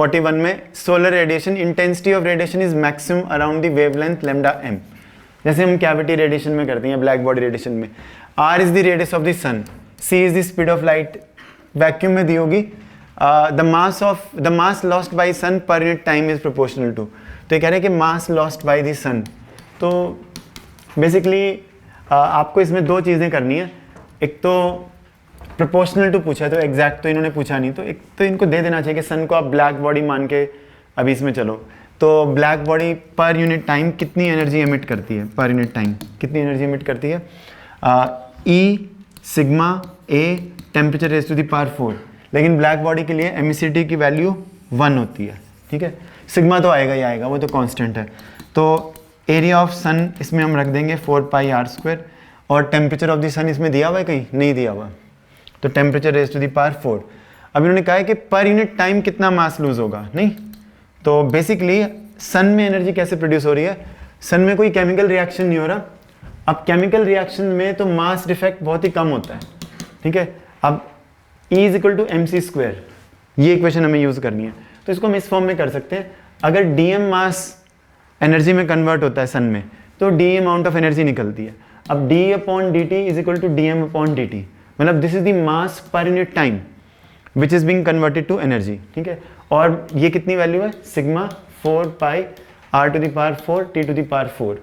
41 में solar radiation intensity of radiation is maximum around the wavelength lambda M, जैसे हम cavity radiation में करते हैं, ब्लैक बॉडी रेडिएशन में। R is the radius of the sun, C is the speed of light, vacuum में दी होगी the mass lost by sun per unit time is proportional to, तो ये कह रहे हैं कि mass lost by the sun. तो बेसिकली आपको इसमें दो चीज़ें करनी है, एक तो प्रोपोर्शनल टू पूछा है तो एग्जैक्ट तो इन्होंने पूछा नहीं, तो एक तो इनको दे देना चाहिए कि सन को आप ब्लैक बॉडी मान के अभी इसमें चलो, तो black body per unit time कितनी एनर्जी एमिट करती है, पर यूनिट टाइम कितनी एनर्जी एमिट करती है, E sigma A temperature raise to the power 4, लेकिन ब्लैक बॉडी के लिए एमिसिटी की वैल्यू 1 होती है, ठीक है। सिग्मा तो आएगा ही आएगा, वो तो कांस्टेंट है। तो एरिया ऑफ सन इसमें हम रख देंगे 4 पाई आर स्क्वायर, और टेम्परेचर ऑफ द सन इसमें दिया हुआ है कहीं, नहीं दिया हुआ, तो temperature raise to the power 4। अब इन्होंने कहा है कि पर यूनिट टाइम कितना मास लूज होगा, नहीं, तो बेसिकली सन में एनर्जी कैसे प्रोड्यूस हो रही है, सन में कोई केमिकल रिएक्शन नहीं हो रहा। अब केमिकल रिएक्शन में तो मास डिफेक्ट बहुत ही कम होता है, ठीक है। अब E is equal to M C square, ये इक्वेशन हमें यूज़ करनी है, तो इसको हम इस फॉर्म में कर सकते हैं। अगर डी एम मास एनर्जी में कन्वर्ट होता है सन में, तो डी अमाउंट ऑफ एनर्जी निकलती है। अब D upon D T is equal to D M upon D T, मतलब this is the mass per unit time which is being converted to energy, ठीक है। और ये कितनी वैल्यू है, sigma 4 pi R to the power 4 T to the power 4।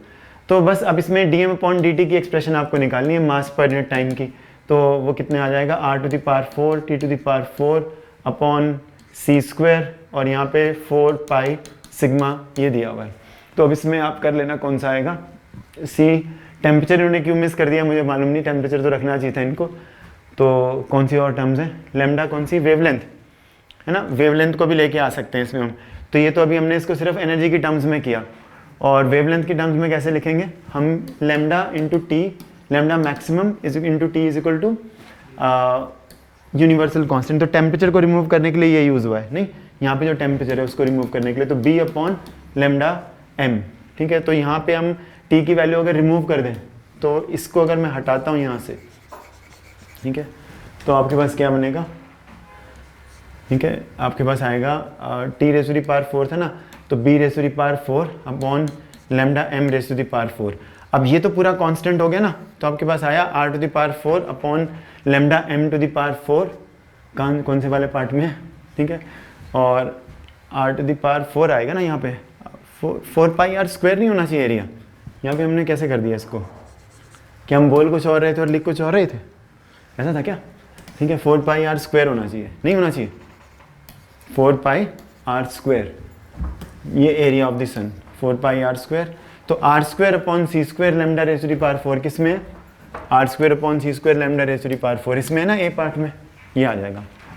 तो बस अब इसमें D M upon D T की एक्सप्रेशन आपको निकालनी है मास पर यूनिट टाइम की, तो वो कितने आ जाएगा, R to the power 4 T to the power 4 upon C square, और यहाँ पे 4 पाई सिग्मा ये दिया हुआ है। तो अब इसमें आप कर लेना कौन सा आएगा, सी टेम्परेचर इन्होंने क्यों मिस कर दिया मुझे मालूम नहीं, टेम्परेचर तो रखना चाहिए था इनको। तो कौन सी और टर्म्स हैं, लैम्डा कौन सी, वेवलेंथ है ना, वेवलेंथ को भी लेके आ सकते हैं इसमें हम। तो ये तो अभी हमने इसको सिर्फ एनर्जी की टर्म्स में किया, और वेवलेंथ की टर्म्स में कैसे लिखेंगे हम, lambda into T, lambda maximum is into T is equal to universal constant. तो टेम्परेचर को रिमूव करने के लिए ये यूज़ हुआ है, नहीं यहाँ पे जो टेम्परेचर है उसको रिमूव करने के लिए, तो बी अपॉन लैम्डा एम, ठीक है। तो यहाँ पे हम टी की वैल्यू अगर रिमूव कर दें, तो इसको अगर मैं हटाता हूँ यहाँ से, ठीक है, तो आपके पास क्या बनेगा, ठीक है, आपके पास आएगा T raise to the power 4 था ना, तो B raise to the power 4 upon lambda M raise to the power 4। अब ये तो पूरा कांस्टेंट हो गया ना, तो आपके पास आया R to the power 4 upon lambda M to the power 4 कौन से वाले पार्ट में है, ठीक है, और आर टू द पावर 4 आएगा ना यहाँ पे, 4 पाई आर स्क्वायर नहीं होना चाहिए एरिया, यहाँ पे हमने कैसे कर दिया इसको, कि हम बोल कुछ और रहे थे और लिख कुछ और रहे थे, ऐसा था क्या, ठीक है। 4 पाई आर स्क्वायर होना चाहिए, नहीं होना चाहिए, 4 पाई आर स्क्वायर, ये area of the sun 4 pi R square. तो R square upon C square lambda raise to the power 4 किस में है, R square upon C square lambda raise to the power 4 इसमें है ना, ए पार्ट में, ये आ जाएगा।